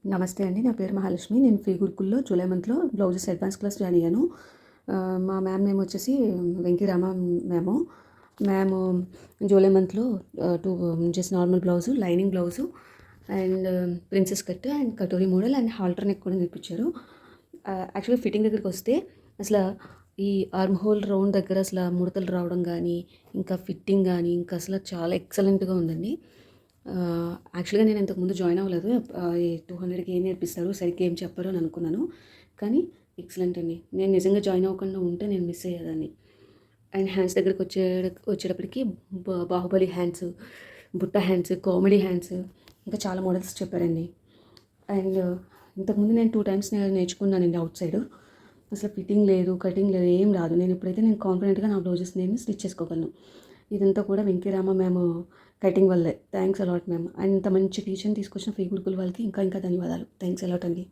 నమస్తే అండి. నా పేరు మహాలక్ష్మి. నేను ఫ్రీ గురుకుల్‌లో జూలై మంత్‌లో బ్లౌజెస్ అడ్వాన్స్ క్లాస్ జాయిన్ అయ్యాను. మా మ్యామ్ నేమ్ వచ్చేసి వెంకీరామ మ్యాము. మ్యాము జూలై మంత్‌లో 2 just normal blouse, lining blouse and princess cut and katori model and halter neck కూడా నేర్పించారు. యాక్చువల్‌గా ఫిట్టింగ్ దగ్గరికొస్తే అసల ఈ ఆర్మ్ హోల్ రౌండ్ దగ్గర అసల ముడతలు రావడం గానీ, ఇంకా ఫిట్టింగ్ గానీ, ఇంకా అసల చాలా ఎక్సలెంట్‌గా ఉందండి. యాక్చువల్‌గా నేను ఇంతకుముందు జాయిన్ అవ్వలేదు. ఈ 200కి ఏం నేర్పిస్తారు, సరిగ్గా ఏం చెప్పరు అని అనుకున్నాను. కానీ ఎక్సలెంట్ అండి. నేను నిజంగా జాయిన్ అవ్వకుండా ఉంటే నేను మిస్ అయ్యేదాన్ని. అండ్ హ్యాండ్స్ దగ్గరికి వచ్చేటప్పటికి బాహుబలి హ్యాండ్స్, బుట్ట హ్యాండ్స్, కామెడీ హ్యాండ్స్ ఇంకా చాలా మోడల్స్ చెప్పారండి. అండ్ ఇంతకుముందు నేను 2 టైమ్స్ నేర్చుకున్నానండి అవుట్ సైడ్. అసలు ఫిట్టింగ్ లేదు, కటింగ్ లేదు, ఏం రాదు. నేను కాన్ఫిడెంట్‌గా నా బ్లౌజెస్ నేను స్టిచ్ చేసుకోగలను. ఇదంతా కూడా వెంకీరామ మ్యామ్ కటింగ్ వల్లే. Thanks a lot ma'am. అండ్ ఇంత మంచి టీచర్‌ని తీసుకొచ్చిన ఫ్రీ గురుకుల్ వాళ్ళకి ఇంకా ఇంకా ధన్యవాదాలు. థ్యాంక్స్ అలాట్ అండి.